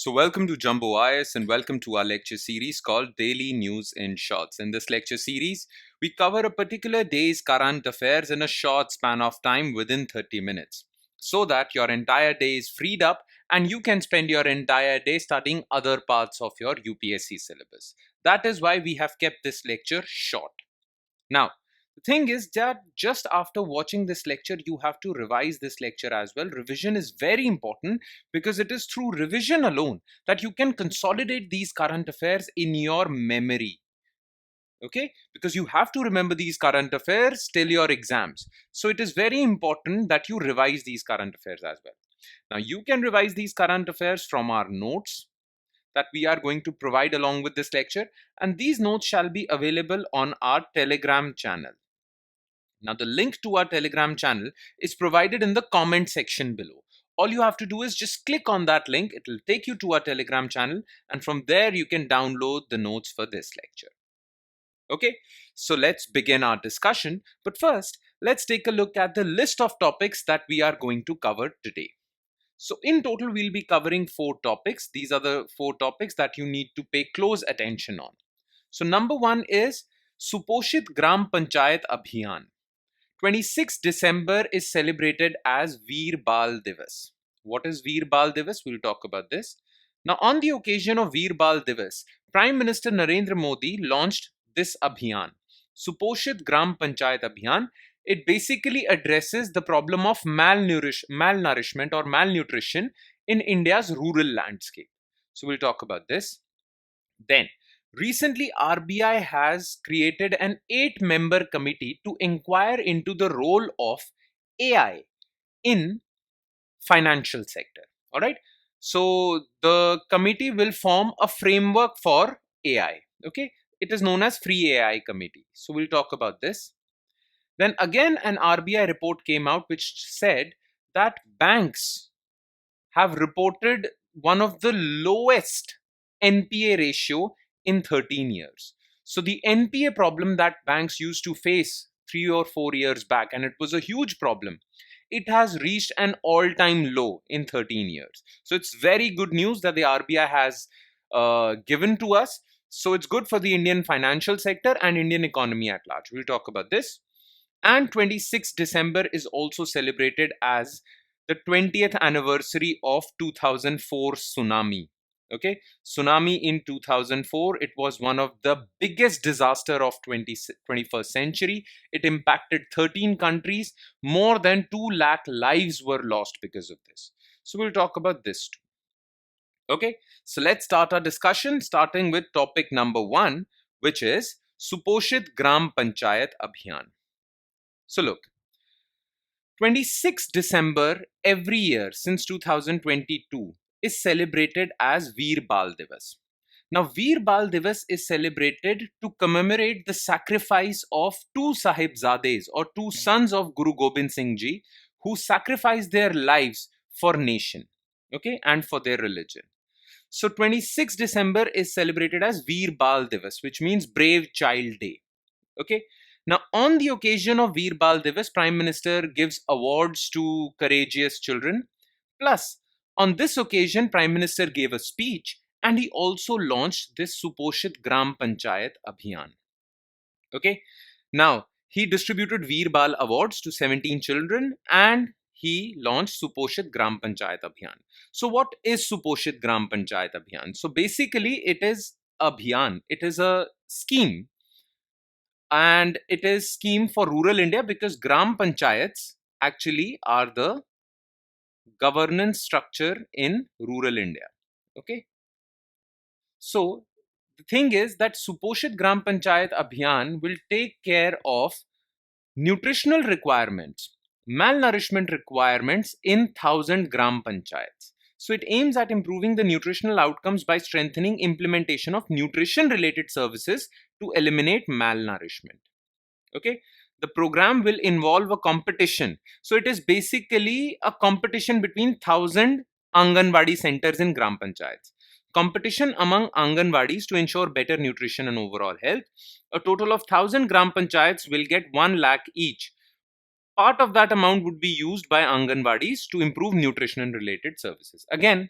So, welcome to Jumbo IS and welcome to our lecture series called Daily News in Shorts. In this lecture series, we cover a particular day's current affairs in a short span of time within 30 minutes so that your entire day is freed up and you can spend your entire day studying other parts of your UPSC syllabus. That is why we have kept this lecture short. Now, the thing is that just after watching this lecture, you have to revise this lecture as well. Revision is very important because it is through revision alone that you can consolidate these current affairs in your memory. Okay, because you have to remember these current affairs till your exams. So it is very important that you revise these current affairs as well. Now, you can revise these current affairs from our notes that we are going to provide along with this lecture, and these notes shall be available on our Telegram channel. Now, the link to our Telegram channel is provided in the comment section below. All you have to do is just click on that link. It will take you to our Telegram channel, and from there you can download the notes for this lecture. Okay, so let's begin our discussion. But first, let's take a look at the list of topics that we are going to cover today. So in total, we'll be covering 4 topics. These are the 4 topics that you need to pay close attention on. So number 1 is Suposhit Gram Panchayat Abhiyan. 26 December is celebrated as Veer Bal Divas. What is Veer Bal Divas? We'll talk about this. Now, on the occasion of Veer Bal Divas, Prime Minister Narendra Modi launched this Abhiyan, Suposhit Gram Panchayat Abhiyan. It basically addresses the problem of malnourishment or malnutrition in India's rural landscape. So we'll talk about this. Then, recently RBI has created an 8-member committee to inquire into the role of AI in financial sector. All right. So the committee will form a framework for AI. Okay. It is known as Free AI Committee. So we'll talk about this. Then again, an RBI report came out which said that banks have reported one of the lowest NPA ratio in 13 years. So the NPA problem that banks used to face 3 or 4 years back, and it was a huge problem, it has reached an all-time low in 13 years. So it's very good news that the RBI has given to us. So it's good for the Indian financial sector and Indian economy at large. We'll talk about this. And 26th December is also celebrated as the 20th anniversary of 2004 tsunami. Okay, tsunami in 2004, it was one of the biggest disaster of 21st century. It impacted 13 countries. More than 2 lakh lives were lost because of this. So we'll talk about this too. Okay, so let's start our discussion starting with topic number 1, which is Suposhit Gram Panchayat Abhiyan. So look, 26 December every year since 2022 is celebrated as Veer Bal Divas. Now, Veer Bal Divas is celebrated to commemorate the sacrifice of 2 Sahibzades or 2 sons of Guru Gobind Singh Ji who sacrificed their lives for nation, okay, and for their religion. So 26 December is celebrated as Veer Bal Divas, which means Brave Child Day. Okay. Now, on the occasion of Veer Bal Divas, Prime Minister gives awards to courageous children. Plus, on this occasion, Prime Minister gave a speech and he also launched this Suposhit Gram Panchayat Abhiyan. Okay. Now, he distributed Veer Bal awards to 17 children and he launched Suposhit Gram Panchayat Abhiyan. So, what is Suposhit Gram Panchayat Abhiyan? So, basically, it is Abhiyan. It is a scheme. And it is scheme for rural India because Gram Panchayats actually are the governance structure in rural India. Okay. So the thing is that Suposhit Gram Panchayat Abhiyan will take care of nutritional requirements, malnourishment requirements in 1000 Gram Panchayats. So it aims at improving the nutritional outcomes by strengthening implementation of nutrition related services to eliminate malnourishment. Okay, the program will involve a competition. So it is basically a competition between 1000 Anganwadi centers in Gram Panchayats. Competition among Anganwadis to ensure better nutrition and overall health. A total of 1000 Gram Panchayats will get 1 lakh each. Part of that amount would be used by Anganwadis to improve nutrition and related services. Again,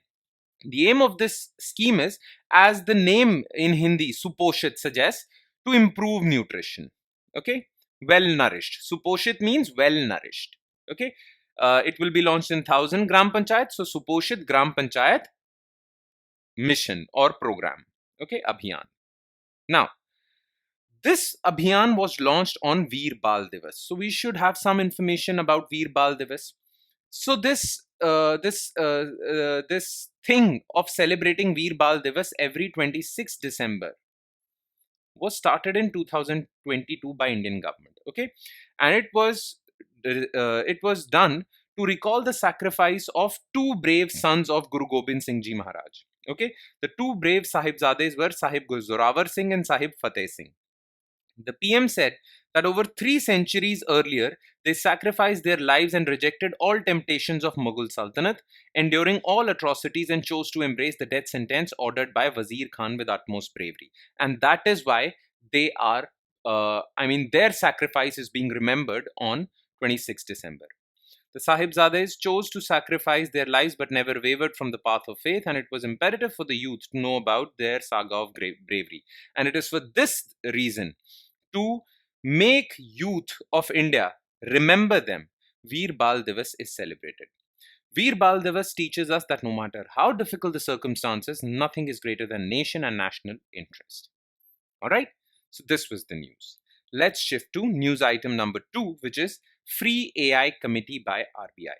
The aim of this scheme is, as the name in Hindi, Suposhit, suggests, to improve nutrition. Okay, well nourished. Suposhit means well nourished. Okay, it will be launched in 1,000 gram panchayat. So Suposhit gram panchayat mission or program. Okay, Abhiyan. Now, this Abhiyan was launched on Veer Bal Divas. So we should have some information about Veer Bal Divas. So this thing of celebrating Veer Bal Divas every 26th December was started in 2022 by Indian government. Okay, and it was done to recall the sacrifice of two brave sons of Guru Gobind Singh Ji Maharaj. Okay, the two brave Sahibzades were Sahib Zorawar Singh and Sahib Fateh Singh. The PM said that over 3 centuries earlier, they sacrificed their lives and rejected all temptations of Mughal Sultanate, enduring all atrocities, and chose to embrace the death sentence ordered by Wazir Khan with utmost bravery. And that is why they are, their sacrifice is being remembered on 26th December. The Sahibzades chose to sacrifice their lives but never wavered from the path of faith, and it was imperative for the youth to know about their saga of bravery. And it is for this reason, to make youth of India remember them, Veer Bal Divas is celebrated. Veer Bal Divas teaches us that no matter how difficult the circumstances, nothing is greater than nation and national interest. All right? So this was the news. Let's shift to news item number 2, which is Free AI Committee by RBI.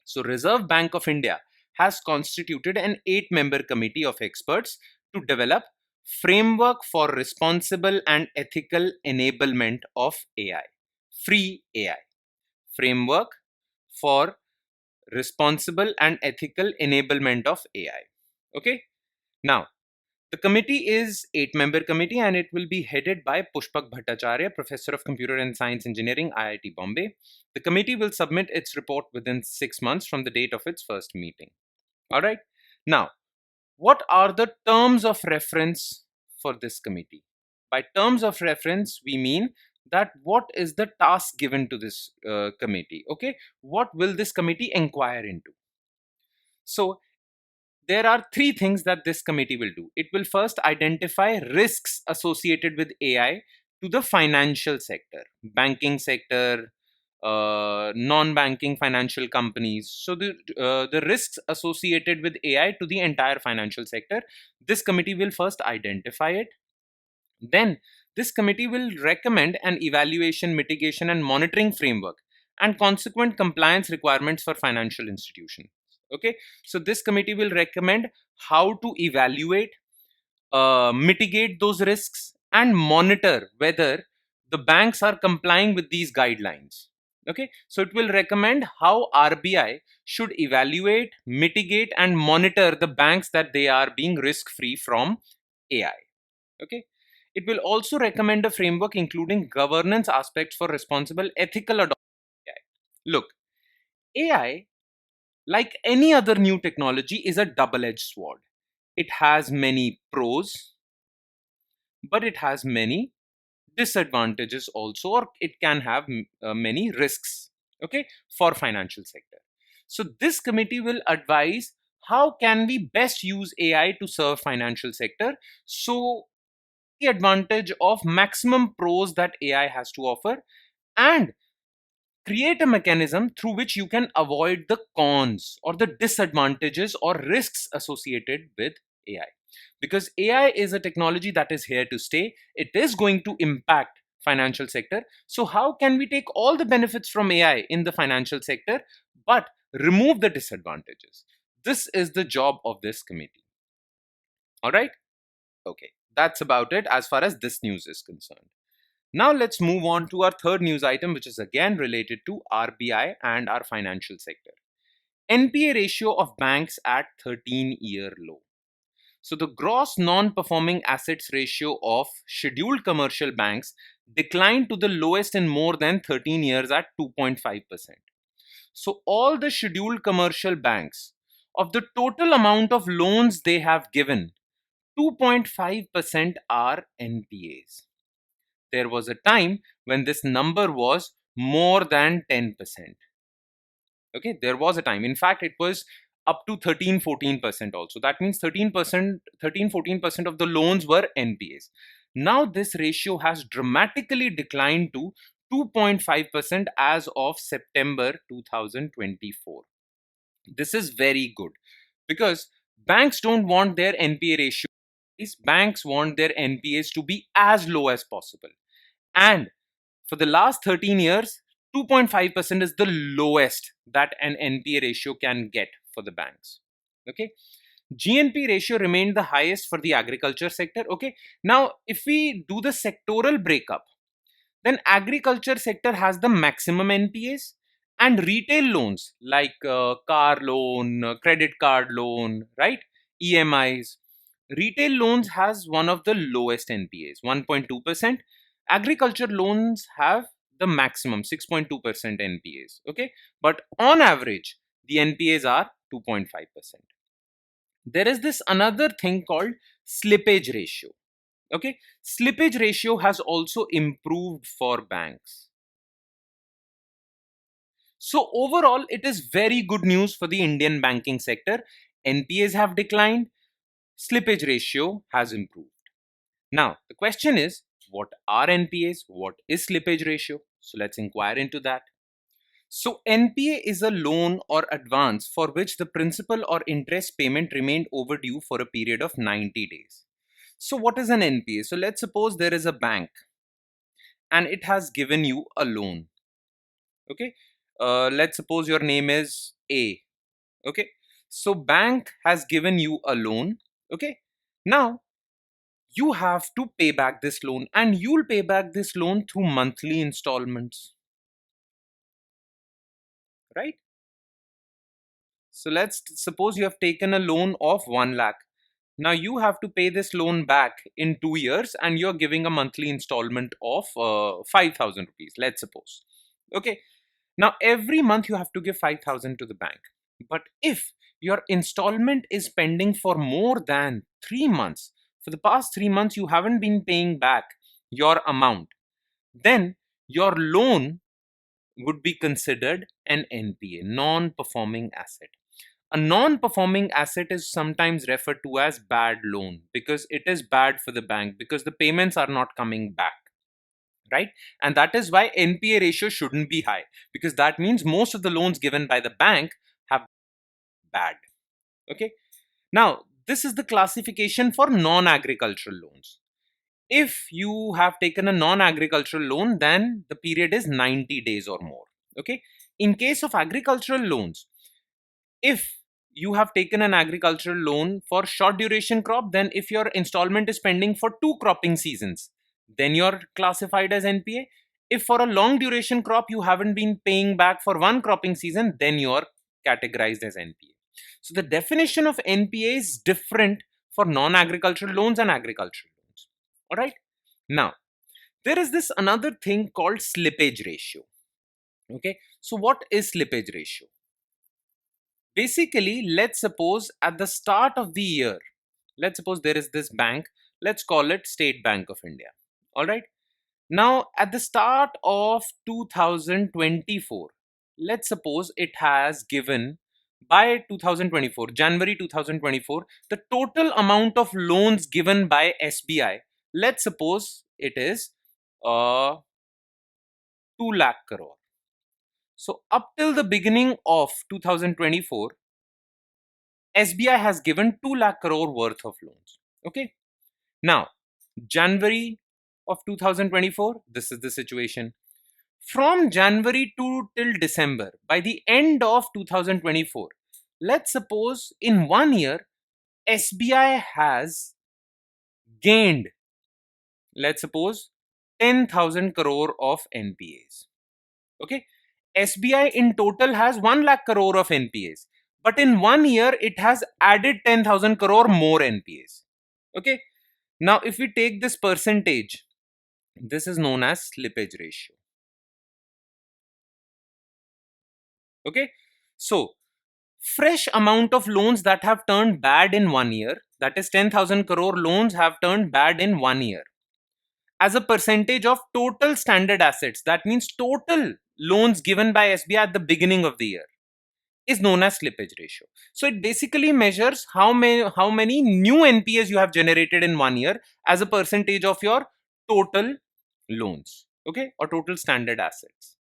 So Reserve Bank of India has constituted an 8-member committee of experts to develop framework for responsible and ethical enablement of AI. Free AI. Framework for responsible and ethical enablement of AI. Okay? Now, the committee is 8-member committee, and it will be headed by Pushpak Bhattacharya, Professor of Computer and Science Engineering, IIT Bombay. The committee will submit its report within 6 months from the date of its first meeting. All right. Now, what are the terms of reference for this committee? By terms of reference, we mean that what is the task given to this committee? Okay. What will this committee inquire into? So, there are 3 things that this committee will do. It will first identify risks associated with AI to the financial sector, banking sector, non-banking financial companies. So the risks associated with AI to the entire financial sector, this committee will first identify it. Then this committee will recommend an evaluation, mitigation, and monitoring framework and consequent compliance requirements for financial institutions. Okay, so this committee will recommend how to evaluate, mitigate those risks, and monitor whether the banks are complying with these guidelines. Okay, so it will recommend how RBI should evaluate, mitigate, and monitor the banks that they are being risk free from AI. Okay, it will also recommend a framework including governance aspects for responsible ethical adoption of AI. Look, AI, like any other new technology, is a double edged sword. It has many pros, but it has many disadvantages also, or it can have many risks, okay, for financial sector. So this committee will advise how can we best use AI to serve financial sector, so the advantage of maximum pros that AI has to offer, and create a mechanism through which you can avoid the cons or the disadvantages or risks associated with AI. Because AI is a technology that is here to stay, it is going to impact financial sector. So how can we take all the benefits from AI in the financial sector but remove the disadvantages? This is the job of this committee. All right? Okay, that's about it as far as this news is concerned. Now let's move on to our third news item, which is again related to RBI and our financial sector. NPA ratio of banks at 13-year low. So the gross non-performing assets ratio of scheduled commercial banks declined to the lowest in more than 13 years at 2.5%. So all the scheduled commercial banks, of the total amount of loans they have given, 2.5% are NPAs. There was a time when this number was more than 10%. Okay, there was a time. In fact, it was up to 13-14% also. That means 13%, 13-14% of the loans were NPAs. Now this ratio has dramatically declined to 2.5% as of September 2024. This is very good because banks don't want their NPA ratio. Banks want their NPAs to be as low as possible. And for the last 13 years, 2.5% is the lowest that an NPA ratio can get for the banks. Okay. GNP ratio remained the highest for the agriculture sector. Okay. Now, if we do the sectoral breakup, then agriculture sector has the maximum NPAs, and retail loans like car loan, credit card loan, right? EMIs. Retail loans has one of the lowest NPAs, 1.2%. Agriculture loans have the maximum 6.2% NPAs. Okay, but on average, the NPAs are 2.5%. There is this another thing called slippage ratio. Okay, slippage ratio has also improved for banks. So overall, it is very good news for the Indian banking sector. NPAs have declined, slippage ratio has improved. Now, the question is, what are NPAs? What is slippage ratio? So let's inquire into that. So NPA is a loan or advance for which the principal or interest payment remained overdue for a period of 90 days. So what is an NPA? So let's suppose there is a bank and it has given you a loan. Okay. Let's suppose your name is A. Okay. So bank has given you a loan. Okay. Now you have to pay back this loan, and you'll pay back this loan through monthly installments, right? So let's suppose you have taken a loan of 1 lakh. Now you have to pay this loan back in 2 years, and you're giving a monthly installment of 5,000 rupees, let's suppose. Okay. Now every month you have to give 5,000 to the bank. But if your installment is pending for more than 3 months, for the past 3 months you haven't been paying back your amount, then your loan would be considered an NPA, non-performing asset. A non-performing asset is sometimes referred to as bad loan because it is bad for the bank because the payments are not coming back, right? And that is why NPA ratio shouldn't be high, because that means most of the loans given by the bank have bad. Okay. Now, this is the classification for non-agricultural loans. If you have taken a non-agricultural loan, then the period is 90 days or more. Okay. In case of agricultural loans, if you have taken an agricultural loan for short duration crop, then if your installment is pending for 2 cropping seasons, then you're classified as NPA. If for a long duration crop you haven't been paying back for 1 cropping season, then you're categorized as NPA. So the definition of NPA is different for non-agricultural loans and agricultural loans. All right. Now, there is this another thing called slippage ratio. Okay. So what is slippage ratio? Basically, let's suppose at the start of the year, let's suppose there is this bank, let's call it State Bank of India. All right. Now, at the start of 2024, let's suppose it has given by 2024, January 2024, the total amount of loans given by SBI, let's suppose it is 2 lakh crore. So, up till the beginning of 2024, SBI has given 2 lakh crore worth of loans. Okay. Now, January of 2024, this is the situation. From January to till December, by the end of 2024, let's suppose in 1 year, SBI has gained, let's suppose, 10,000 crore of NPAs. Okay. SBI in total has 1 lakh crore of NPAs. But in 1 year, it has added 10,000 crore more NPAs. Okay. Now, if we take this percentage, this is known as slippage ratio. Okay. So, fresh amount of loans that have turned bad in 1 year, that is 10,000 crore loans have turned bad in 1 year, as a percentage of total standard assets. That means total loans given by SBI at the beginning of the year. is known as slippage ratio. So it basically measures how many new NPAs you have generated in 1 year as a percentage of your total loans, okay, or total standard assets.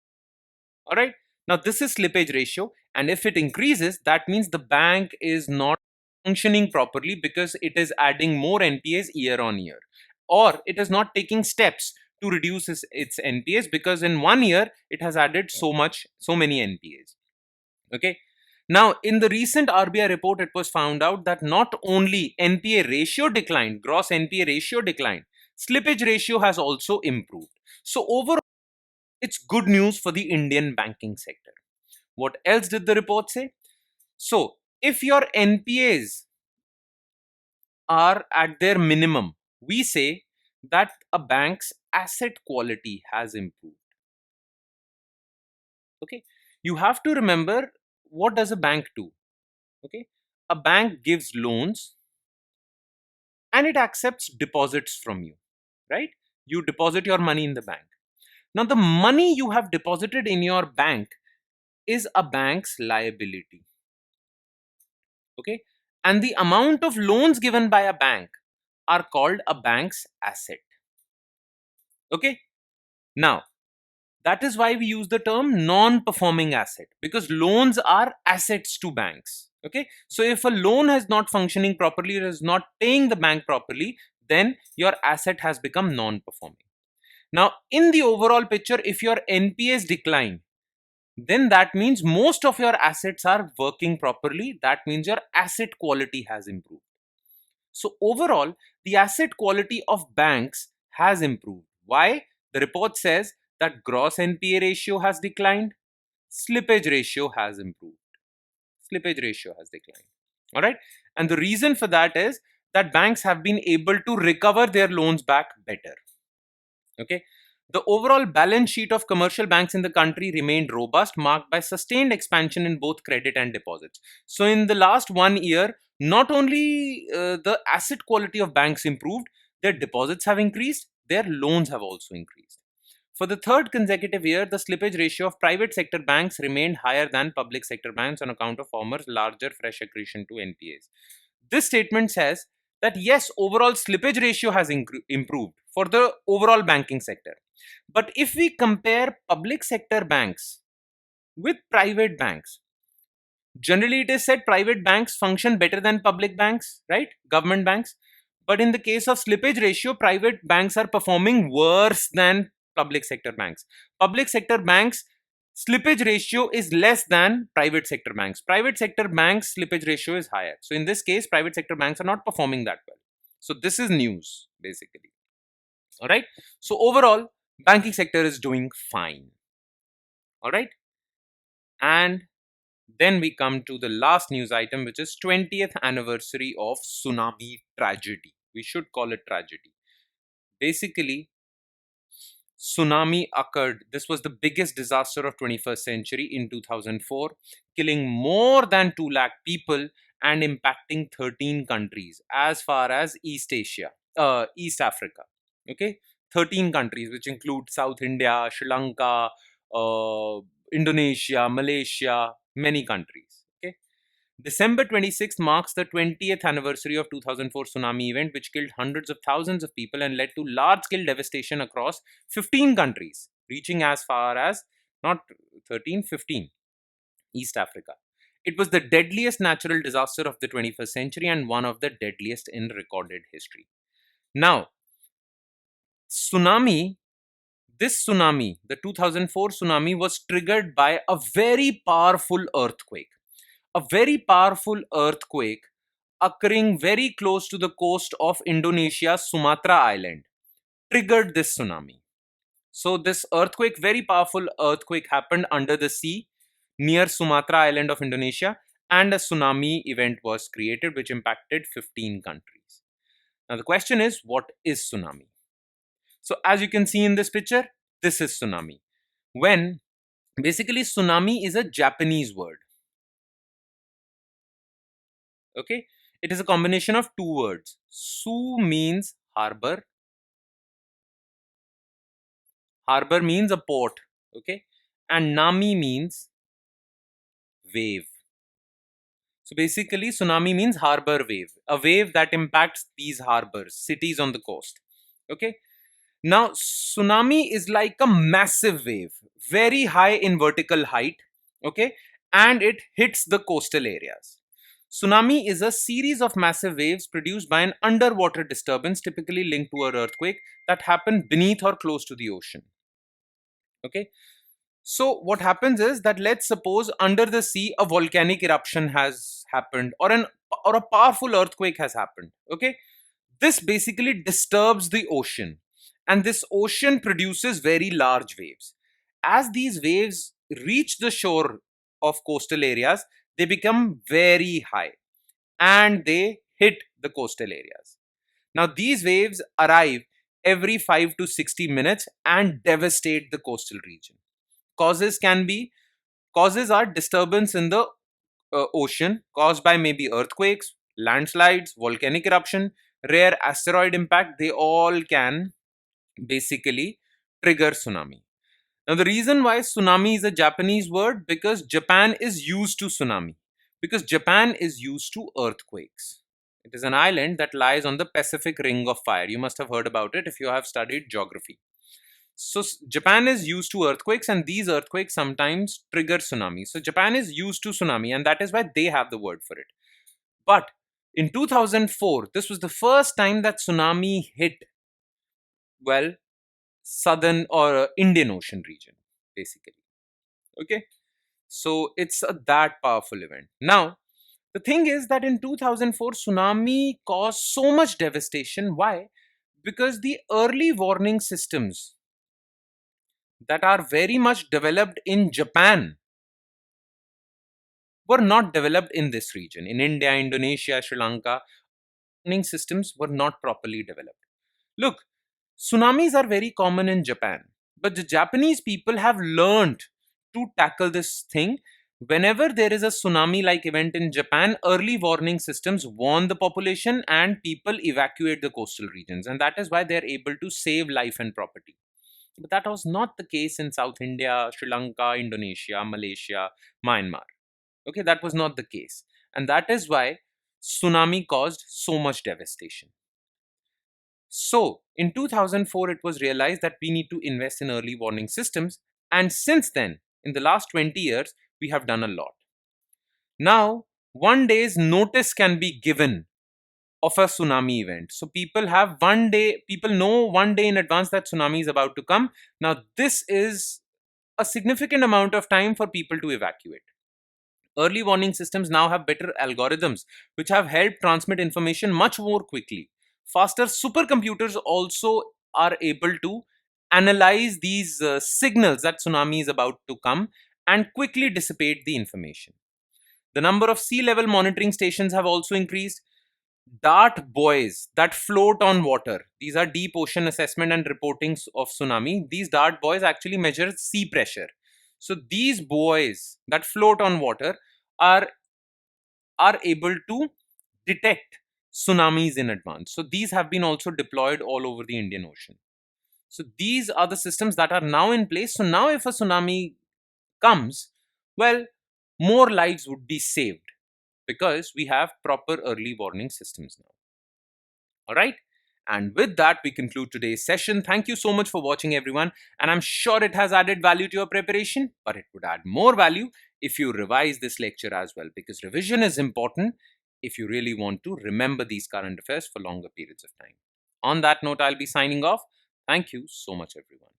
All right. Now this is slippage ratio, and if it increases, that means the bank is not functioning properly because it is adding more NPAs year on year, or it is not taking steps to reduce its NPAs because in 1 year it has added so many NPAs. Okay. Now, in the recent RBI report, it was found out that not only NPA ratio declined, gross NPA ratio declined, slippage ratio has also improved. So overall, it's good news for the Indian banking sector. What else did the report say? So, if your NPAs are at their minimum, we say that a bank's asset quality has improved. Okay, you have to remember, what does a bank do? Okay, a bank gives loans and it accepts deposits from you, right? You deposit your money in the bank. Now, the money you have deposited in your bank is a bank's liability. Okay, and the amount of loans given by a bank are called a bank's asset. Okay, now that is why we use the term non-performing asset, because loans are assets to banks. Okay, so if a loan is not functioning properly or is not paying the bank properly, then your asset has become non-performing. Now, in the overall picture, if your NPAs decline, then that means most of your assets are working properly. That means your asset quality has improved. So overall, the asset quality of banks has improved. Why? The report says that gross NPA ratio has declined, slippage ratio has improved. Slippage ratio has declined. All right. And the reason for that is that banks have been able to recover their loans back better. Okay. The overall balance sheet of commercial banks in the country remained robust, marked by sustained expansion in both credit and deposits. So, in the last 1 year, not only the asset quality of banks improved, their deposits have increased, their loans have also increased. For the third consecutive year, the slippage ratio of private sector banks remained higher than public sector banks on account of former larger fresh accretion to NPAs. This statement says that yes, overall slippage ratio has improved for the overall banking sector. But if we compare public sector banks with private banks, generally it is said private banks function better than public banks, right? Government banks. But in the case of slippage ratio, private banks are performing worse than public sector banks. Public sector banks slippage ratio is less than private sector banks. Private sector banks slippage ratio is higher. So in this case, private sector banks are not performing that well. So this is news basically. All right. So overall, banking sector is doing fine. All right. And then we come to the last news item, which is 20th anniversary of tsunami tragedy. We should call it tragedy. Basically, tsunami occurred. This was the biggest disaster of 21st century in 2004, killing more than 2 lakh people and impacting 13 countries as far as East Africa. Okay, 13 countries, which include South India, Sri Lanka, uh, Indonesia, Malaysia, many countries. Okay. December 26th marks the 20th anniversary of 2004 tsunami event, which killed hundreds of thousands of people and led to large-scale devastation across 15 countries, reaching as far as not 13, 15, East Africa. It was the deadliest natural disaster of the 21st century and one of the deadliest in recorded history. Now, tsunami, this tsunami, the 2004 tsunami, was triggered by a very powerful earthquake. A very powerful earthquake occurring very close to the coast of Indonesia's Sumatra island triggered this tsunami. So this earthquake, very powerful earthquake, happened under the sea near Sumatra island of Indonesia, and a tsunami event was created which impacted 15 countries. Now the question is, what is tsunami? So as you can see in this picture, this is tsunami. When basically tsunami is a Japanese word. Okay, it is a combination of two words. Su means harbor. Harbor means a port. Okay, and nami means wave. So basically, tsunami means harbor wave, a wave that impacts these harbors, cities on the coast. Okay. Now, tsunami is like a massive wave, very high in vertical height. Okay. And it hits the coastal areas. Tsunami is a series of massive waves produced by an underwater disturbance, typically linked to an earthquake, that happen beneath or close to the ocean. Okay. So what happens is that, let's suppose under the sea a volcanic eruption has happened, or a powerful earthquake has happened. Okay, this basically disturbs the ocean, and this ocean produces very large waves. As these waves reach the shore of coastal areas, they become very high and they hit the coastal areas. Now these waves arrive every 5 to 60 minutes and devastate the coastal region. Causes are disturbance in the ocean caused by maybe earthquakes, landslides, volcanic eruption, rare asteroid impact. They all can basically trigger tsunami. Now the reason why tsunami is a Japanese word, because Japan is used to tsunami, because Japan is used to earthquakes. It is an island that lies on the Pacific Ring of Fire. You must have heard about it if you have studied geography. So Japan is used to earthquakes, and these earthquakes sometimes trigger tsunami. So Japan is used to tsunami, and that is why they have the word for it. But in 2004, this was the first time that tsunami hit, well, southern or Indian Ocean region, basically. Okay, so it's that powerful event. Now the thing is that in 2004, tsunami caused so much devastation. Why? Because the early warning systems that are very much developed in Japan were not developed in this region. In India, Indonesia, Sri Lanka, warning systems were not properly developed. Look, tsunamis are very common in Japan, but the Japanese people have learned to tackle this thing. Whenever there is a tsunami like event in Japan, early warning systems warn the population and people evacuate the coastal regions, and that is why they are able to save life and property. But that was not the case in South India, Sri Lanka, Indonesia, Malaysia, Myanmar. Okay, that was not the case. And that is why tsunami caused so much devastation. So, in 2004, it was realized that we need to invest in early warning systems. And since then, in the last 20 years, we have done a lot. Now, one day's notice can be given of a tsunami event. So people know one day in advance that tsunami is about to come. Now, this is a significant amount of time for people to evacuate. Early warning systems now have better algorithms which have helped transmit information much more quickly. Faster supercomputers also are able to analyze these signals that tsunami is about to come and quickly dissipate the information. The number of sea level monitoring stations have also increased. Dart buoys that float on water. These are deep ocean assessment and reporting of tsunami. These dart buoys actually measure sea pressure. So these buoys that float on water are are able to detect tsunamis in advance. So these have been also deployed all over the Indian Ocean. So these are the systems that are now in place. So now if a tsunami comes, well, more lives would be saved because we have proper early warning systems now. All right. And with that, we conclude today's session. Thank you so much for watching, everyone. And I'm sure it has added value to your preparation, but it would add more value if you revise this lecture as well, because revision is important if you really want to remember these current affairs for longer periods of time. On that note, I'll be signing off. Thank you so much, everyone.